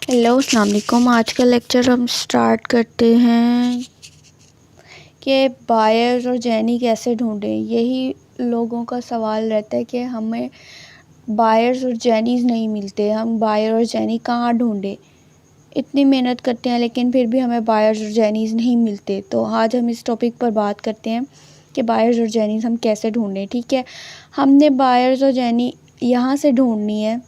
Hello अस्सलाम वालेकुम। आज का लेक्चर हम स्टार्ट करते हैं कि बायर्स और जेनी कैसे ढूंढें। यही लोगों का सवाल रहता है कि हमें बायर्स और जेनीज़ नहीं मिलते, हम बायर और जेनी कहाँ ढूंढें। इतनी मेहनत करते हैं लेकिन फिर भी हमें बायर्स और जेनीज़ नहीं मिलते। तो आज हम इस टॉपिक पर बात करते हैं कि बायर्स और जेनीज़ हम कैसे ढूंढें। ठीक है, हमने बायर्स और जेनी यहाँ से ढूंढनी है।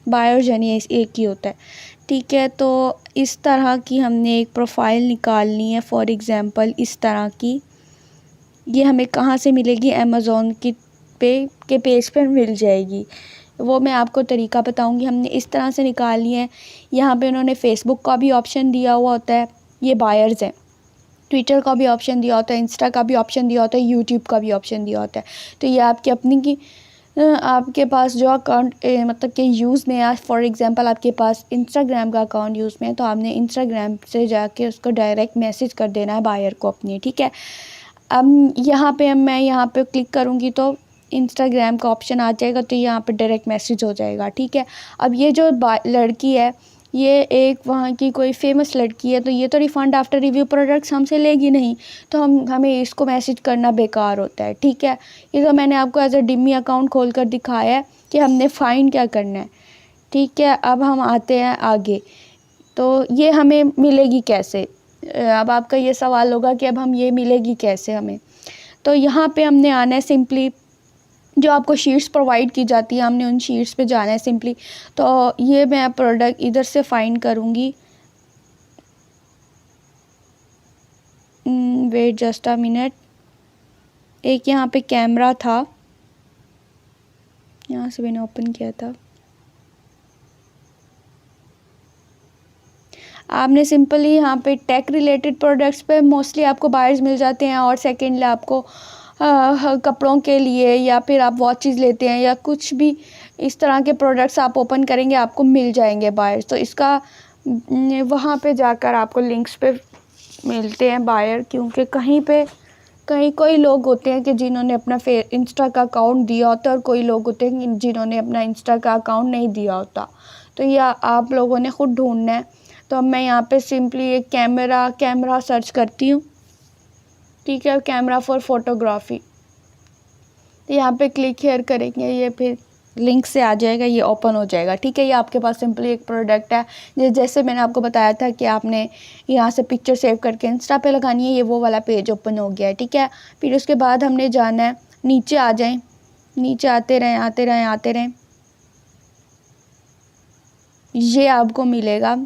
बायर और जेनी एक ही होता है। ठीक है, तो इस तरह की हमने एक प्रोफाइल निकालनी है। फॉर एग्ज़ाम्पल इस तरह की, ये हमें कहाँ से मिलेगी? अमेज़ॉन की के पेज पर मिल जाएगी। वो मैं आपको तरीका बताऊंगी। हमने इस तरह से निकालनी है। यहाँ पे उन्होंने फ़ेसबुक का भी ऑप्शन दिया हुआ होता है, ये बायर्स हैं। ट्विटर का भी ऑप्शन दिया होता है, इंस्टा का भी ऑप्शन दिया होता है, यूट्यूब का भी ऑप्शन दिया होता है। तो ये आपकी अपनी की आपके पास जो अकाउंट मतलब कि यूज़ में है। फॉर एग्ज़ाम्पल आपके पास इंस्टाग्राम का अकाउंट यूज़ में है, तो आपने इंस्टाग्राम से जाके उसको डायरेक्ट मैसेज कर देना है बायर को अपनी। ठीक है, अब मैं यहाँ पे क्लिक करूँगी तो इंस्टाग्राम का ऑप्शन आ जाएगा, तो यहाँ पे डायरेक्ट मैसेज हो जाएगा। ठीक है, अब ये जो लड़की है, ये एक वहाँ की कोई फेमस लड़की है, तो ये तो रिफ़ंड आफ्टर रिव्यू प्रोडक्ट्स हमसे लेगी नहीं, तो हमें इसको मैसेज करना बेकार होता है। ठीक है, ये तो मैंने आपको एज अ डिमी अकाउंट खोल कर दिखाया है कि हमने फ़ाइंड क्या करना है। ठीक है, अब हम आते हैं आगे। तो ये हमें मिलेगी कैसे? अब आपका ये सवाल होगा कि अब हम ये मिलेगी कैसे हमें। तो यहाँ पे हमने आना है, सिंपली जो आपको शीट्स प्रोवाइड की जाती है हमने उन शीट्स पे जाना है सिंपली। तो ये मैं प्रोडक्ट इधर से फाइंड करूँगी। Wait just a minute. एक यहाँ पे कैमरा था, यहाँ से मैंने ओपन किया था। आपने सिंपली यहाँ पे टेक रिलेटेड प्रोडक्ट्स पे मोस्टली आपको बायर्स मिल जाते हैं, और सेकेंडली आपको कपड़ों के लिए, या फिर आप वॉचेस लेते हैं या कुछ भी इस तरह के प्रोडक्ट्स आप ओपन करेंगे आपको मिल जाएंगे बायर्स। तो इसका वहाँ पे जाकर आपको लिंक्स पे मिलते हैं बायर, क्योंकि कहीं कोई लोग होते हैं कि जिन्होंने अपना इंस्टा का अकाउंट दिया होता है, और कोई लोग होते हैं जिन्होंने अपना इंस्टा का अकाउंट नहीं दिया होता। तो यह आप लोगों ने ख़ुद ढूंढना है। तो अब मैं यहाँ पे सिंपली एक कैमरा सर्च करती हूँ। ठीक है, कैमरा फॉर फोटोग्राफी, तो यहाँ पे क्लिक हेयर करेंगे, ये फिर लिंक से आ जाएगा, ये ओपन हो जाएगा। ठीक है, ये आपके पास सिंपली एक प्रोडक्ट है। जैसे मैंने आपको बताया था कि आपने यहाँ से पिक्चर सेव करके इंस्टा पे लगानी है, ये वो वाला पेज ओपन हो गया है। ठीक है, फिर उसके बाद हमने जाना है, नीचे आ जाएं, नीचे आते रहें, ये आपको मिलेगा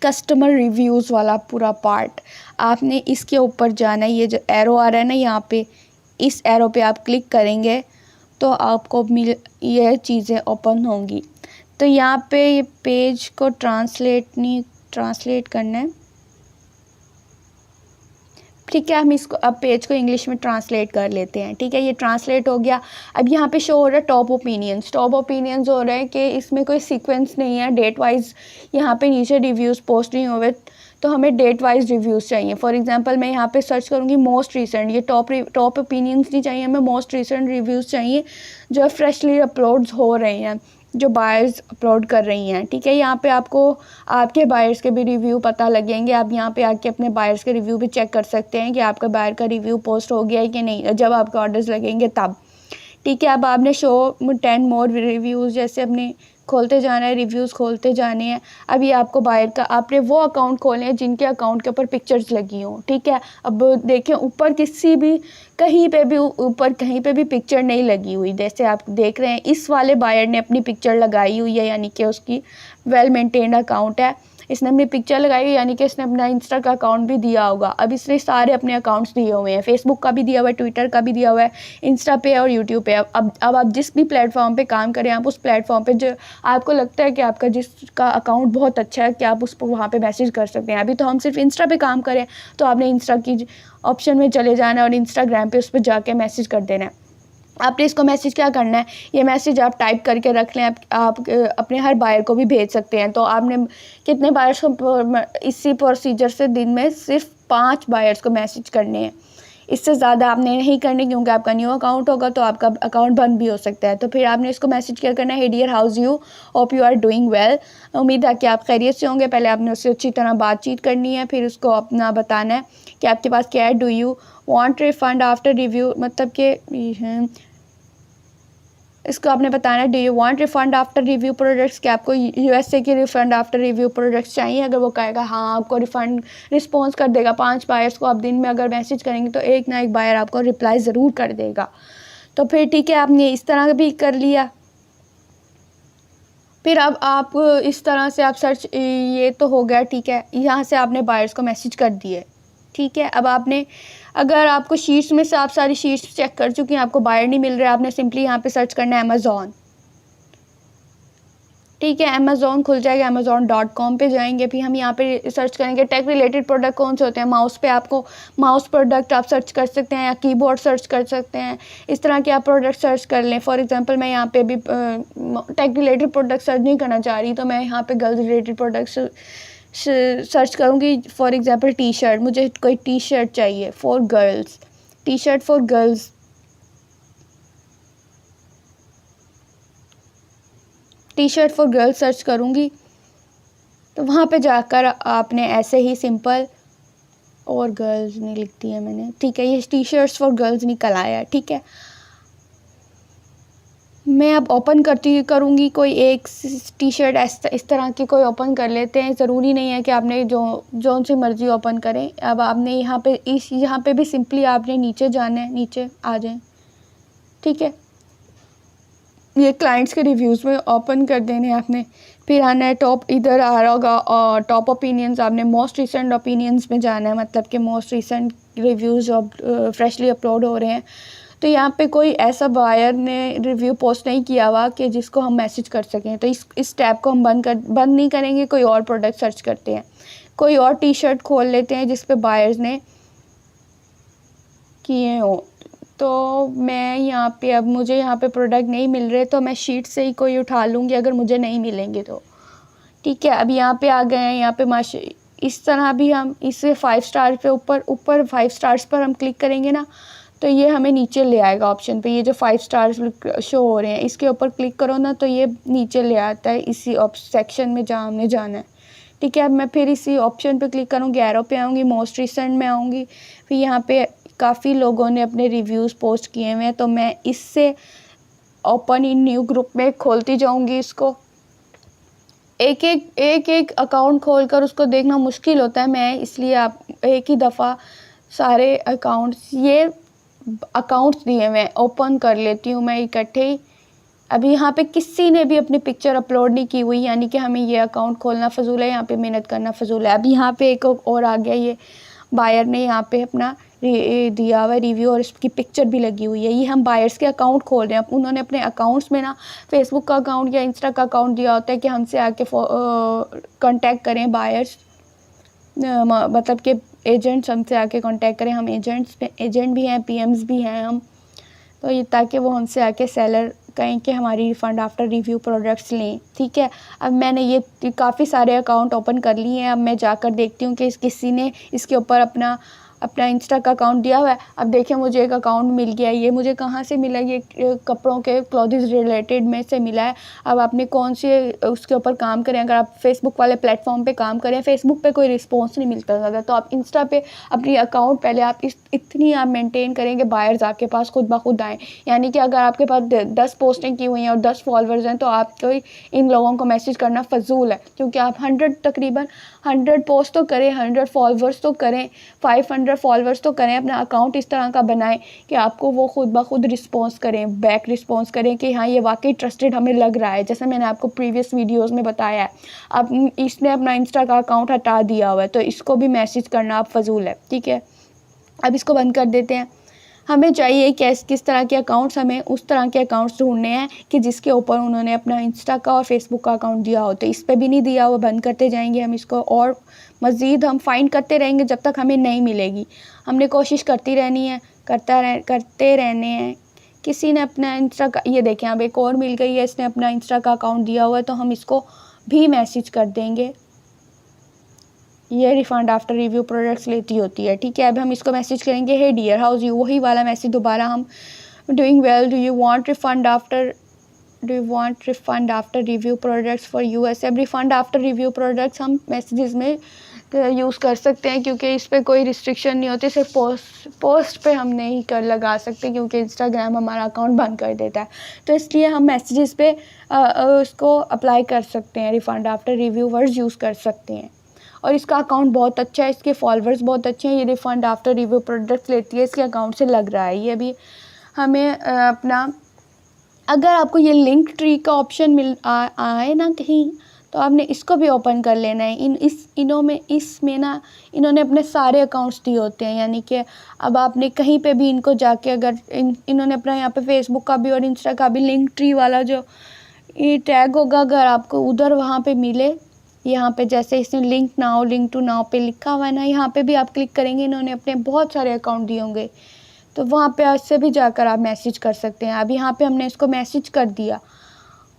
कस्टमर रिव्यूज़ वाला पूरा पार्ट। आपने इसके ऊपर जाना है, ये जो एरो आ रहा है ना यहाँ पे, इस एरो पे आप क्लिक करेंगे तो आपको ये चीज़ें ओपन होंगी। तो यहाँ पे ये पेज को ट्रांसलेट करना है। ठीक है, हम इसको अब पेज को इंग्लिश में ट्रांसलेट कर लेते हैं। ठीक है, ये ट्रांसलेट हो गया। अब यहाँ पे शो हो रहा है टॉप ओपिनियंस हो रहा है कि इसमें कोई सीक्वेंस नहीं है, डेट वाइज यहाँ पे नीचे रिव्यूज़ पोस्ट नहीं हुए, तो हमें डेट वाइज रिव्यूज़ चाहिए। फॉर एग्जांपल मैं यहाँ पे सर्च करूँगी मोस्ट रिसेंट, ये टॉप ओपिनियंस नहीं चाहिए हमें, मोस्ट रिसेंट रिव्यूज़ चाहिए जो फ्रेशली अपलोड्स हो रहे हैं, जो बायर्स अपलोड कर रही हैं। ठीक है, यहाँ पे आपको आपके बायर्स के भी रिव्यू पता लगेंगे। आप यहाँ पे आके अपने बायर्स के रिव्यू भी चेक कर सकते हैं कि आपका बायर का रिव्यू पोस्ट हो गया है कि नहीं, जब आपके ऑर्डर्स लगेंगे तब। ठीक है, अब आपने शो 10 मोर रिव्यूज़ जैसे अपने खोलते जाना है, रिव्यूज़ खोलते जाने हैं। अब ये आपको बायर का, आपने वो अकाउंट खोले हैं जिनके अकाउंट के ऊपर पिक्चर्स लगी हों। ठीक है, अब देखें ऊपर कहीं पे भी पिक्चर नहीं लगी हुई। जैसे आप देख रहे हैं इस वाले बायर ने अपनी पिक्चर लगाई हुई है, यानी कि उसकी वेल मेंटेन्ड अकाउंट है, इसने अपनी पिक्चर लगाई हुई, यानी कि इसने अपना इंस्टा का अकाउंट भी दिया होगा। अब इसने सारे अपने अकाउंट्स दिए हुए हैं, फेसबुक का भी दिया हुआ है, ट्विटर का भी दिया हुआ है, इंस्टा पे और यूट्यूब पे। अब आप जिस भी प्लेटफॉर्म पे काम करें, आप उस प्लेटफॉर्म पे जो आपको लगता है कि आपका जिसका अकाउंट बहुत अच्छा है कि आप उसको वहाँ पे मैसेज कर सकते हैं। अभी तो हम सिर्फ इंस्टा पे काम करें, तो आपने इंस्टा की ऑप्शन में चले जाना है और इंस्टाग्राम पे उस पर जाके मैसेज कर देना है। आपने इसको मैसेज क्या करना है, ये मैसेज आप टाइप करके रख लें, आप अपने हर बायर को भी भेज सकते हैं। तो आपने कितने बायर्स को इसी प्रोसीजर से दिन में सिर्फ 5 बायर्स को मैसेज करने हैं। इससे ज़्यादा आपने नहीं करनी, क्योंकि आपका न्यू अकाउंट होगा तो आपका अकाउंट बंद भी हो सकता है। तो फिर आपने इसको मैसेज क्या करना है, hey dear how's you, hope you are doing well, उम्मीद है कि आप खैरियत से होंगे। पहले आपने उससे अच्छी तरह बातचीत करनी है, फिर उसको अपना बताना है कि आपके पास क्या है। Do you want refund after review, मतलब कि इसको आपने बताना है, do you want refund after review products, कि आपको यूएसए की रिफंड आफ्टर रिव्यू प्रोडक्ट्स चाहिए। अगर वो कहेगा हाँ, आपको रिफंड रिस्पॉन्स कर देगा। 5 बायर्स को आप दिन में अगर मैसेज करेंगे तो एक ना एक बायर आपको रिप्लाई ज़रूर कर देगा। तो फिर ठीक है, आपने इस तरह भी कर लिया। फिर अब आप इस तरह से आप सर्च, ये तो हो गया ठीक है, यहाँ से आपने बायर्स को मैसेज कर दिए। ठीक है, अब आपने, अगर आपको शीट्स में से आप सारी शीट्स चेक कर चुकी हैं, आपको बायर नहीं मिल रहा है, आपने सिंपली यहाँ पे सर्च करना है अमेज़ॉन। ठीक है, अमेज़ॉन खुल जाएगा, amazon.com पे जाएंगे। फिर हम यहाँ पे सर्च करेंगे टेक रिलेटेड प्रोडक्ट कौन से होते हैं। माउस पे आपको माउस प्रोडक्ट आप सर्च कर सकते हैं या कीबोर्ड सर्च कर सकते हैं, इस तरह के आप प्रोडक्ट सर्च कर लें। फॉर एग्जांपल मैं यहाँ पे भी टेक रिलेटेड प्रोडक्ट सर्च नहीं करना चाह रही, तो मैं यहाँ पे गर्ल्स रिलेटेड प्रोडक्ट्स सर्च करूँगी। फॉर एग्जांपल टी शर्ट, मुझे कोई टी शर्ट चाहिए for girls, T shirt for girls, T shirt for girls search करूँगी। तो वहाँ पे जाकर आपने ऐसे ही सिंपल, और गर्ल्स नहीं लिखती है मैंने, ठीक है, ये टी शर्ट्स फॉर गर्ल्स निकल आया। ठीक है, मैं अब ओपन करूँगी कोई एक टी शर्ट इस तरह की कोई ओपन कर लेते हैं। ज़रूरी नहीं है कि आपने जो सी मर्ज़ी ओपन करें। अब आपने यहाँ पे भी सिंपली आपने नीचे जाना है, नीचे आ जाएं। ठीक है, ये क्लाइंट्स के रिव्यूज़ में ओपन कर देने आपने। फिर आना है टॉप, इधर आ रहा होगा और टॉप ओपिनियंस, आपने मोस्ट रिसेंट ओपिनियंस में जाना है, मतलब कि मोस्ट रिसेंट रिव्यूज़ जो फ्रेशली अपलोड हो रहे हैं। तो यहाँ पे कोई ऐसा बायर ने रिव्यू पोस्ट नहीं किया हुआ कि जिसको हम मैसेज कर सकें, तो इस टैब को हम बंद नहीं करेंगे। कोई और प्रोडक्ट सर्च करते हैं, कोई और टी शर्ट खोल लेते हैं जिस पे बायर्स ने किए हो। तो मैं यहाँ पे, अब मुझे यहाँ पे प्रोडक्ट नहीं मिल रहे, तो मैं शीट से ही कोई उठा लूँगी अगर मुझे नहीं मिलेंगे तो। ठीक है, अब यहाँ पे आ गए हैं। यहाँ पे इस तरह भी हम इसे 5 स्टार पे ऊपर 5 स्टार्स पर हम क्लिक करेंगे ना, तो ये हमें नीचे ले आएगा ऑप्शन पे। ये जो 5 स्टार्स शो हो रहे हैं, इसके ऊपर क्लिक करो ना तो ये नीचे ले आता है इसी सेक्शन में जहाँ हमने जाना है। ठीक है, अब मैं फिर इसी ऑप्शन पे क्लिक करूँगी, एरो पे आऊँगी, मोस्ट रिसेंट में आऊँगी। फिर यहाँ पे काफ़ी लोगों ने अपने रिव्यूज़ पोस्ट किए हुए हैं, तो मैं इससे ओपन इन न्यू ग्रुप में खोलती जाऊँगी। इसको एक एक अकाउंट खोलकर उसको देखना मुश्किल होता है, मैं इसलिए आप एक ही दफ़ा सारे ये अकाउंट्स दिए मैं ओपन कर लेती हूँ मैं इकट्ठे ही। अभी यहाँ पे किसी ने भी अपनी पिक्चर अपलोड नहीं की हुई, यानी कि हमें ये अकाउंट खोलना फ़जूल है, यहाँ पे मेहनत करना फ़जूल है। अब यहाँ पे एक और आ गया, ये बायर ने यहाँ पे अपना दिया हुआ रिव्यू और इसकी पिक्चर भी लगी हुई है। ये हम बायर्स के अकाउंट खोल रहे हैं। उन्होंने अपने अकाउंट्स में ना फेसबुक का अकाउंट या इंस्टा का अकाउंट दिया होता है कि हमसे आके कांटेक्ट करें बायर्स, मतलब कि एजेंट्स हमसे आके कांटेक्ट करें। हम एजेंट भी हैं, पीएम्स भी हैं हम, तो ये ताकि वो हमसे आके सेलर कहें कि हमारी रिफ़ंड आफ्टर रिव्यू प्रोडक्ट्स लें। ठीक है, अब मैंने ये काफ़ी सारे अकाउंट ओपन कर लिए हैं। अब मैं जाकर देखती हूँ कि किसी ने इसके ऊपर अपना इंस्टा का अकाउंट दिया हुआ है। अब देखिए मुझे एक अकाउंट मिल गया। ये मुझे कहाँ से मिला, ये कपड़ों के क्लॉथ्स रिलेटेड में से मिला है। अब आपने कौन से उसके ऊपर काम करें, अगर आप फेसबुक वाले प्लेटफॉर्म पे काम करें, फेसबुक पे कोई रिस्पॉन्स नहीं मिलता ज़्यादा, तो आप इंस्टा पे अपनी अकाउंट पहले आप इतनी आप मेंटेन करेंगे बायर्स आपके पास खुद ब खुद आएँ। यानी कि अगर आपके पास 10 पोस्टिंग की हुई हैं और 10 फॉलोअर्स हैं, तो आपको इन लोगों को मैसेज करना फ़जूल है, क्योंकि आप तकरीबन 100 पोस्ट तो करें, 100 फॉलोअर्स तो करें, 500 फॉलोअर्स तो करें, अपना अकाउंट इस तरह का बनाएं कि आपको वो खुद ब खुद रिस्पॉन्स करें, बैक रिस्पॉन्स करें कि हाँ ये वाकई ट्रस्टेड हमें लग रहा है। जैसे मैंने आपको प्रीवियस वीडियोस में बताया है, अब इसने अपना इंस्टा का अकाउंट हटा दिया हुआ है, तो इसको भी मैसेज करना आप फजूल है। ठीक है, अब इसको बंद कर देते हैं। हमें चाहिए कि किस तरह के अकाउंट्स, हमें उस तरह के अकाउंट्स ढूंढने हैं कि जिसके ऊपर उन्होंने अपना इंस्टा का और फेसबुक का अकाउंट दिया हो। तो इस पर भी नहीं दिया हुआ, बंद करते जाएंगे हम इसको, और मज़ीद हम फाइंड करते रहेंगे जब तक हमें नहीं मिलेगी। हमने कोशिश करती रहनी है, करते रहने हैं। किसी ने अपना इंस्टा का, ये देखें अब एक और मिल गई है, इसने अपना इंस्टा का अकाउंट दिया हुआ है, तो हम इसको भी मैसेज कर देंगे। ये रिफ़ंड आफ्टर रिव्यू प्रोडक्ट्स लेती होती है, ठीक है। अब हम इसको मैसेज करेंगे हे डियर हाउस यू, वही वाला मैसेज दोबारा हम doing well, do you want refund after review products for US. अब रिफ़ंड आफ्टर रिव्यू प्रोडक्ट्स हम मैसेजेस में यूज़ कर सकते हैं, क्योंकि इस पर कोई रिस्ट्रिक्शन नहीं होती। सिर्फ पोस्ट पे हम नहीं कर लगा सकते, क्योंकि इंस्टाग्राम हमारा अकाउंट बंद कर देता है। तो इसलिए हम मैसेजेस पे उसको अप्लाई कर सकते हैं, refund after review words use कर सकते हैं। और इसका अकाउंट बहुत अच्छा है, इसके फॉलोअर्स बहुत अच्छे हैं। ये रिफ़ंड आफ्टर रिव्यू प्रोडक्ट्स लेती है, इसके अकाउंट से लग रहा है। ये भी हमें अपना, अगर आपको ये लिंक ट्री का ऑप्शन आए ना कहीं, तो आपने इसको भी ओपन कर लेना है। इसमें ना इन्होंने अपने सारे अकाउंट्स दिए होते हैं, यानी कि अब आपने कहीं पे भी इनको जाके अगर इन्होंने अपना यहाँ पे फेसबुक का भी और इंस्टा का भी लिंक ट्री वाला जो ये टैग होगा, अगर आपको उधर वहाँ पे मिले, यहाँ पे जैसे इसने लिंक टू नाउ पे लिखा हुआ है ना, यहाँ पे भी आप क्लिक करेंगे, इन्होंने अपने बहुत सारे अकाउंट दिए होंगे, तो वहाँ पे इससे भी जाकर आप मैसेज कर सकते हैं। अब यहाँ पे हमने इसको मैसेज कर दिया,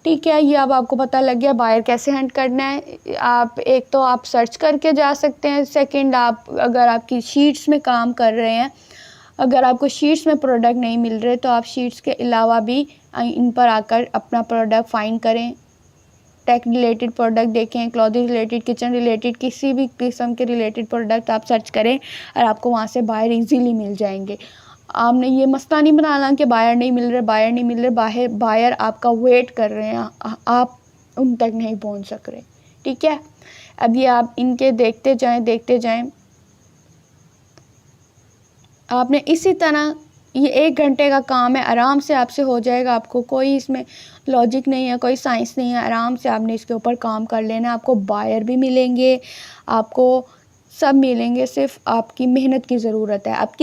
ठीक है। ये अब आपको पता लग गया बायर कैसे हंट करना है। आप एक तो आप सर्च करके जा सकते हैं, सेकंड आप अगर आपकी शीट्स में काम कर रहे हैं, अगर आपको शीट्स में प्रोडक्ट नहीं मिल रहे, तो आप शीट्स के अलावा भी इन पर आकर अपना प्रोडक्ट फाइंड करें। टेक रिलेटेड प्रोडक्ट देखें, क्लॉथिंग रिलेटेड, किचन रिलेटेड, किसी भी किस्म के रिलेटेड प्रोडक्ट आप सर्च करें और आपको वहाँ से बायर ईजीली मिल जाएंगे। आपने ये मसला नहीं बनाना कि बायर नहीं मिल रहे, बायर आपका वेट कर रहे हैं, आप उन तक नहीं पहुंच सक रहे, ठीक है। अब ये आप इनके देखते जाएं। आपने इसी तरह, ये 1 घंटे का काम है, आराम से आपसे हो जाएगा। आपको कोई इसमें लॉजिक नहीं है, कोई साइंस नहीं है, आराम से आपने इसके ऊपर काम कर लेना। आपको बायर भी मिलेंगे, आपको सब मिलेंगे, सिर्फ आपकी मेहनत की ज़रूरत है। अब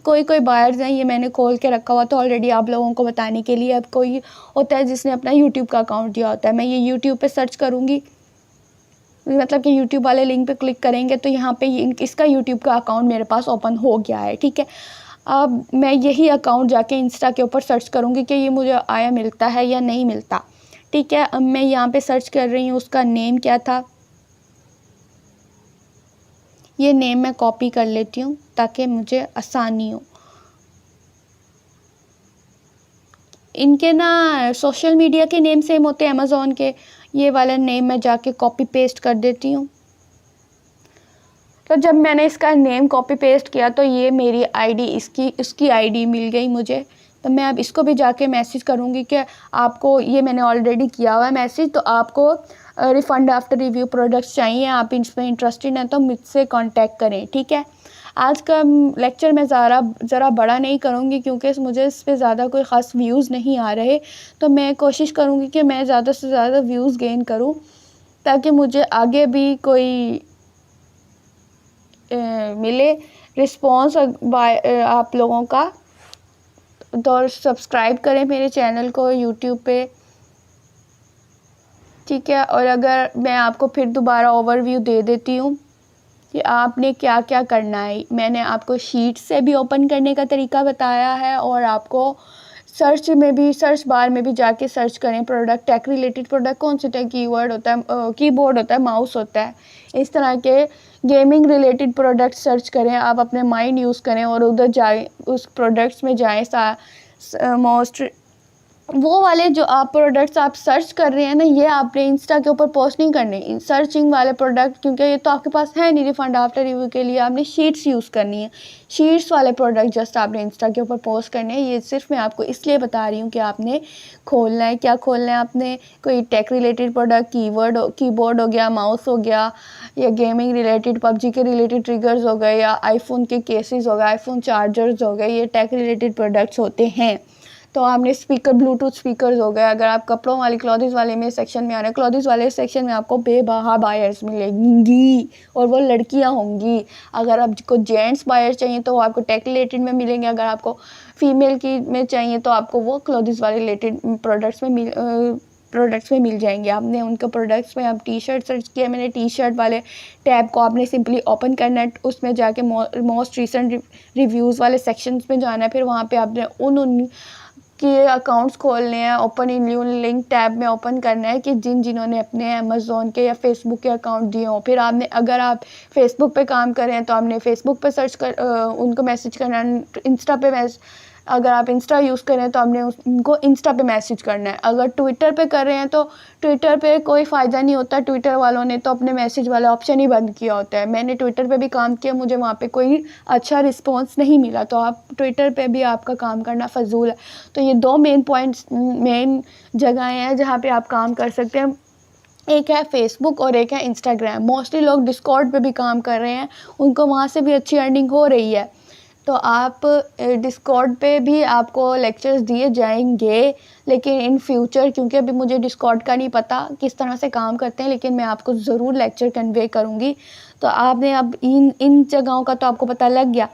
कोई बायर्स हैं, ये मैंने खोल के रखा हुआ तो ऑलरेडी आप लोगों को बताने के लिए। अब कोई होता है जिसने अपना यूट्यूब का अकाउंट दिया होता है, मैं ये यूट्यूब पे सर्च करूँगी, मतलब कि यूट्यूब वाले लिंक पे क्लिक करेंगे तो यहाँ पे इसका यूट्यूब का अकाउंट मेरे पास ओपन हो गया है, ठीक है। अब मैं यही अकाउंट जाके इंस्टा के ऊपर सर्च करूँगी कि ये मुझे आया मिलता है या नहीं मिलता, ठीक है। अब मैं यहाँ पे सर्च कर रही हूँ, उसका नेम क्या था, ये नेम मैं कॉपी कर लेती हूँ ताकि मुझे आसानी हो। इनके ना सोशल मीडिया के नेम सेम होते हैं अमेज़ॉन के, ये वाला नेम मैं जाके कॉपी पेस्ट कर देती हूँ। तो जब मैंने इसका नेम कॉपी पेस्ट किया तो ये मेरी आईडी, इसकी आईडी मिल गई मुझे। तो मैं अब इसको भी जाके मैसेज करूँगी कि आपको, ये मैंने ऑलरेडी किया हुआ है मैसेज, तो आपको रिफ़ंड आफ्टर रिव्यू प्रोडक्ट्स चाहिए, आप इसमें इंटरेस्टेड हैं तो मुझसे कांटेक्ट करें, ठीक है। आज का लेक्चर मैं ज़रा बड़ा नहीं करूँगी, क्योंकि मुझे इस पे ज़्यादा कोई ख़ास व्यूज़ नहीं आ रहे। तो मैं कोशिश करूँगी कि मैं ज़्यादा से ज़्यादा व्यूज़ गेन करूँ, ताकि मुझे आगे भी कोई मिले रिस्पॉन्स आप लोगों का। तो सब्सक्राइब करें मेरे चैनल को यूट्यूब पे, ठीक है। और अगर मैं आपको फिर दोबारा ओवरव्यू दे देती हूँ कि आपने क्या क्या करना है। मैंने आपको शीट से भी ओपन करने का तरीका बताया है, और आपको सर्च बार में भी जाके सर्च करें प्रोडक्ट, टेक रिलेटेड प्रोडक्ट कौन से टेक, कीवर्ड होता है, कीबोर्ड होता है, माउस होता है, इस तरह के गेमिंग रिलेटेड प्रोडक्ट सर्च करें। आप अपने माइंड यूज़ करें और उधर जाएं, उस प्रोडक्ट्स में जाएं। मोस्ट वो वाले जो आप प्रोडक्ट्स आप सर्च कर रहे हैं ना, ये आपने इंस्टा के ऊपर पोस्ट नहीं करने, सर्चिंग वाले प्रोडक्ट, क्योंकि ये तो आपके पास है नहीं रिफ़ंड आफ्टर रिव्यू के लिए। आपने शीट्स यूज़ करनी है, शीट्स वाले प्रोडक्ट जस्ट आपने इंस्टा के ऊपर पोस्ट करने हैं। ये सिर्फ मैं आपको इसलिए बता रही हूँ कि आपने खोलना है, क्या खोलना है आपने, कोई टेक रिलेटेड प्रोडक्ट, कीबोर्ड हो गया, माउस हो गया, या गेमिंग रिलेटेड, पबजी के रिलेटेड ट्रिगर्स हो गए, या आईफोन के केसेस हो गए, आईफोन चार्जर्स हो गए, ये टेक रिलेटेड प्रोडक्ट्स होते हैं। तो आपने स्पीकर, ब्लूटूथ स्पीकर्स हो गए। अगर आप कपड़ों वाली क्लॉथिंग वाले में सेक्शन में आ रहे हैं, क्लॉथिंग वाले सेक्शन में आपको बेबहा बायर्स मिलेंगी, और वो लड़कियां होंगी। अगर आपको जेंट्स बायर्स चाहिए तो वो आपको टेक रिलेटेड में मिलेंगे, अगर आपको फीमेल की में चाहिए तो आपको वो क्लॉथिंग वाले रिलेटेड प्रोडक्ट्स में मिल जाएंगे। आपने उनके प्रोडक्ट्स में आप टी शर्ट सर्च किया, मैंने टी शर्ट वाले टैब को आपने सिंपली ओपन करना है, उसमें जाके मोस्ट रिसेंट रिव्यूज़ वाले सेक्शंस में जाना है। फिर वहाँ पे आपने उन कि अकाउंट्स खोलने हैं, open in new link tab में ओपन करना है कि जिन्होंने अपने अमेज़ोन के या फेसबुक के अकाउंट दिए हों। फिर आपने, अगर आप फेसबुक पे काम कर रहे हैं तो आपने फेसबुक पे सर्च कर उनको मैसेज करना है। इंस्टा पे अगर आप इंस्टा यूज़ कर रहे हैं तो आपने उनको इंस्टा पे मैसेज करना है। अगर ट्विटर पे कर रहे हैं तो ट्विटर पे कोई फ़ायदा नहीं होता, ट्विटर वालों ने तो अपने मैसेज वाला ऑप्शन ही बंद किया होता है। मैंने ट्विटर पे भी काम किया, मुझे वहाँ पे कोई अच्छा रिस्पॉन्स नहीं मिला, तो आप ट्विटर पे भी आपका काम करना फ़जूल है। तो ये 2 मेन जगहें हैं जहाँ पे आप काम कर सकते हैं। एक है फेसबुक और एक है इंस्टाग्राम। मोस्टली लोग डिस्कॉर्ड पे भी काम कर रहे हैं, उनको वहाँ से भी अच्छी अर्निंग हो रही है। तो आप डिस्कॉर्ड पे भी आपको लेक्चर्स दिए जाएंगे, लेकिन इन फ्यूचर, क्योंकि अभी मुझे डिस्कॉर्ड का नहीं पता किस तरह से काम करते हैं, लेकिन मैं आपको ज़रूर लेक्चर कन्वे करूँगी। तो आपने अब इन जगहों का तो आपको पता लग गया,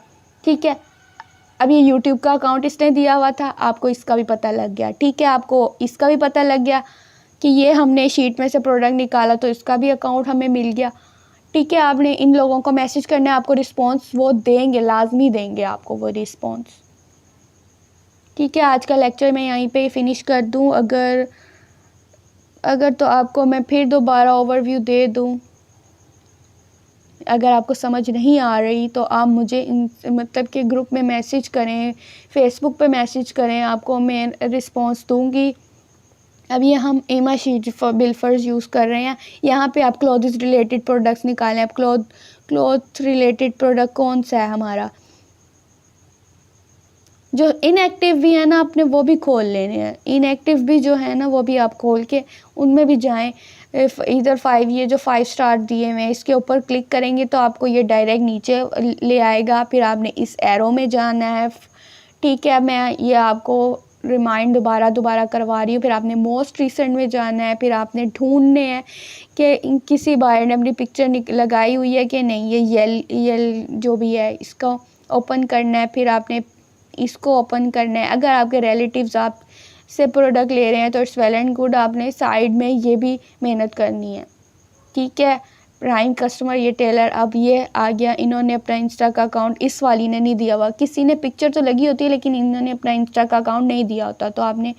ठीक है। अब ये यूट्यूब का अकाउंट इसने दिया हुआ था, आपको इसका भी पता लग गया, ठीक है। आपको इसका भी पता लग गया कि ये हमने शीट में से प्रोडक्ट निकाला तो इसका भी अकाउंट हमें मिल गया, ठीक है। आपने इन लोगों को मैसेज करना है, आपको रिस्पॉन्स वो देंगे, लाजमी देंगे आपको वो रिस्पॉन्स, ठीक है। आज का लेक्चर मैं यहीं पे फिनिश कर दूं। अगर तो आपको मैं फिर दोबारा ओवरव्यू दे दूं, अगर आपको समझ नहीं आ रही तो आप मुझे मतलब कि ग्रुप में मैसेज करें, फेसबुक पे मैसेज करें, आपको मैं रिस्पॉन्स दूंगी। अब ये हम एमा शीट बिल्फर्स यूज़ कर रहे हैं। यहाँ पे आप क्लॉथ्स रिलेटेड प्रोडक्ट्स निकालें। अब क्लॉथ रिलेटेड प्रोडक्ट कौन सा है हमारा, जो इनएक्टिव भी है ना, आपने वो भी खोल लेने हैं। इनएक्टिव भी जो है ना, वो भी आप खोल के उनमें भी जाएं। इधर 5, ये जो 5 स्टार दिए हुए हैं, इसके ऊपर क्लिक करेंगे तो आपको ये डायरेक्ट नीचे ले आएगा। फिर आपने इस एरो में जाना है, ठीक है। मैं ये आपको रिमाइंड दोबारा करवा रही हूँ। फिर आपने मोस्ट रिसेंट में जाना है, फिर आपने ढूंढने हैं कि किसी बायर ने अपनी पिक्चर लगाई हुई है कि नहीं। ये यल जो भी है, इसको ओपन करना है, फिर आपने इसको ओपन करना है। अगर आपके रिलेटिव्स आप से प्रोडक्ट ले रहे हैं तो इट्स वेल एंड गुड, आपने साइड में ये भी मेहनत करनी है, ठीक है। प्राइम कस्टमर, ये टेलर, अब ये आ गया। इन्होंने अपना इंस्टा का अकाउंट, इस वाली ने नहीं दिया हुआ, किसी ने पिक्चर तो लगी होती है लेकिन इन्होंने अपना इंस्टा का अकाउंट नहीं दिया होता, तो आपने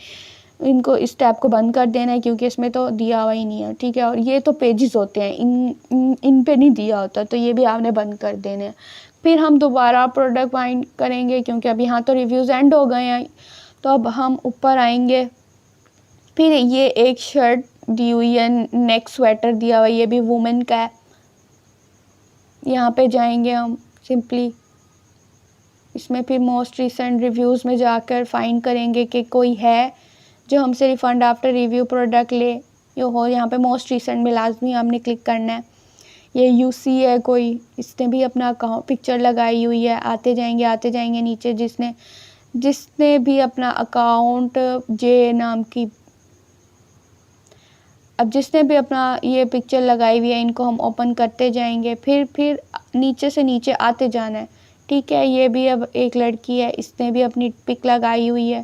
इनको इस टैब को बंद कर देना है क्योंकि इसमें तो दिया हुआ ही नहीं है, ठीक है। और ये तो पेजेस होते हैं, इन पे नहीं दिया होता, तो ये भी आपने बंद कर देने हैं। फिर हम दोबारा प्रोडक्ट फाइंड करेंगे क्योंकि अब यहाँ तो रिव्यूज़ एंड हो गए हैं। तो अब हम ऊपर आएंगे, फिर ये एक शर्ट दी हुई है, नेक स्वेटर दिया हुआ है, ये भी वुमेन का है। यहाँ पे जाएंगे हम सिंपली, इसमें फिर मोस्ट रिसेंट रिव्यूज़ में जाकर फाइंड करेंगे कि कोई है जो हमसे रिफ़ंड आफ्टर रिव्यू प्रोडक्ट ले यो हो। यहाँ पे मोस्ट रिसेंट में लाजमी हमने क्लिक करना है। ये यूसी है कोई, इसने भी अपना अकाउंट पिक्चर लगाई हुई है। आते जाएंगे नीचे, जिसने भी अपना अकाउंट जे नाम की, अब जिसने भी अपना ये पिक्चर लगाई हुई है, इनको हम ओपन करते जाएंगे। फिर नीचे से नीचे आते जाना है, ठीक है। ये भी अब एक लड़की है, इसने भी अपनी पिक लगाई हुई है।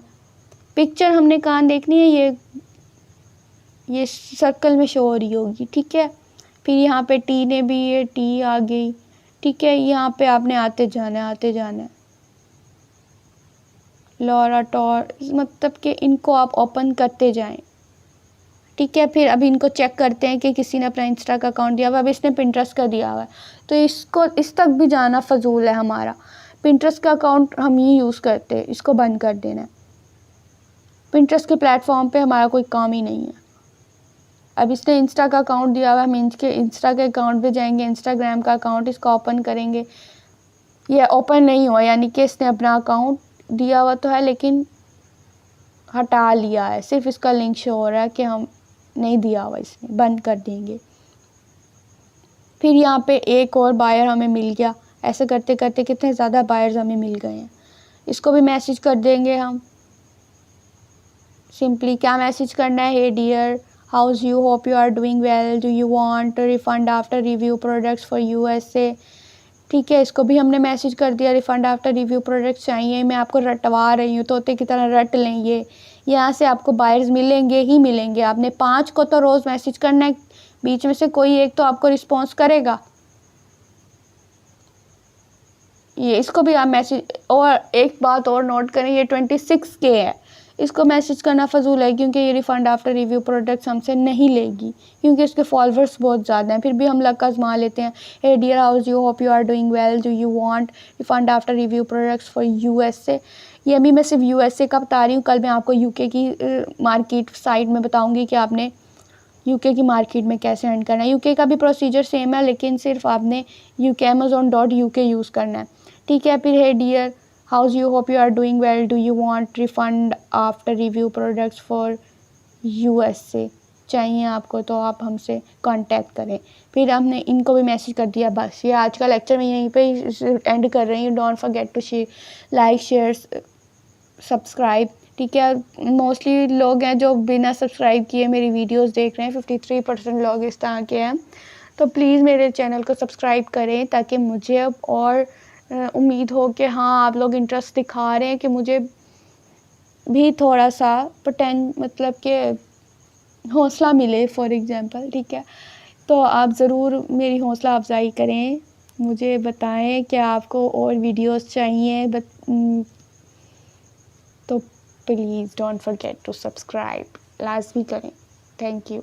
पिक्चर हमने कहाँ देखनी है, ये सर्कल में शो हो रही होगी, ठीक है। फिर यहाँ पे टी ने भी, ये टी आ गई, ठीक है। यहाँ पे आपने आते जाना है। लॉरा टॉर, मतलब कि इनको आप ओपन करते जाएं, ठीक है। फिर अभी इनको चेक करते हैं कि किसी ने अपना इंस्टा का अकाउंट दिया हुआ है। अब इसने पिंटरेस्ट का दिया हुआ है, तो इसको इस तक भी जाना फजूल है हमारा। पिंटरेस्ट का अकाउंट हम ही यूज़ करते हैं, इसको बंद कर देना है। पिंटरेस्ट के प्लेटफॉर्म पे हमारा कोई काम ही नहीं है। अब इसने इंस्टा का अकाउंट दिया हुआ है, हम इंस्टा के अकाउंट पे जाएंगे, इंस्टाग्राम का अकाउंट, इसका ओपन करेंगे। ये ओपन नहीं हुआ, यानी कि इसने अपना अकाउंट दिया हुआ तो है लेकिन हटा लिया है, सिर्फ इसका लिंक शो हो रहा है कि हम नहीं दिया हुआ, इसने बंद कर देंगे। फिर यहाँ पे एक और बायर हमें मिल गया। ऐसे करते करते कितने ज़्यादा बायर्स हमें मिल गए हैं। इसको भी मैसेज कर देंगे हम। सिंपली क्या मैसेज करना है, hey dear, how's you, hope you are doing well, do you want refund after review products for USA, ठीक है। इसको भी हमने मैसेज कर दिया, रिफ़ंड आफ्टर रिव्यू प्रोडक्ट्स चाहिए। मैं आपको रटवा रही हूँ, तोते की तरह रट लें। ये यहाँ से आपको बायर्स मिलेंगे ही मिलेंगे। आपने 5 को तो रोज़ मैसेज करना है, बीच में से कोई एक तो आपको रिस्पॉन्स करेगा। ये इसको भी आप मैसेज, और एक बात और नोट करें, ये 26K है, इसको मैसेज करना फजूल है, क्योंकि ये रिफ़ंड आफ्टर रिव्यू प्रोडक्ट्स हमसे नहीं लेगी, क्योंकि इसके फॉलोअर्स बहुत ज़्यादा हैं। फिर भी हम लक आजमा लेते हैं। Hey dear how's you, hope you are doing well, do you want refund after review products for USA. ये अभी मैं सिर्फ यूएसए का बता रही हूँ, कल मैं आपको यूके की मार्केट साइट में बताऊँगी कि आपने यूके की मार्केट में कैसे अर्न करना है। यूके का भी प्रोसीजर सेम है, लेकिन सिर्फ आपने यूके amazon.uk यूज़ करना है, ठीक है। फिर hey dear how's you, hope you are doing well, do you want refund after review products for USA. चाहिए आपको तो आप हमसे कांटेक्ट करें। फिर हमने इनको भी मैसेज कर दिया। बस ये आज का लेक्चर मैं यहीं पे एंड कर रही हूँ। Don't forget to share, like, share, subscribe, ठीक है। मोस्टली लोग हैं जो बिना सब्सक्राइब किए मेरी वीडियोस देख रहे हैं, 53% लोग इस तरह के हैं। तो प्लीज़ मेरे चैनल को सब्सक्राइब करें, ताकि मुझे अब और उम्मीद हो कि हाँ आप लोग इंटरेस्ट दिखा रहे हैं कि मुझे भी थोड़ा सा मतलब कि हौसला मिले फॉर एग्ज़ाम्पल, ठीक है। तो आप ज़रूर मेरी हौसला अफजाई करें, मुझे बताएं कि आपको और वीडियोस चाहिए, तो please don't forget to subscribe, लाजमी करें। Thank you.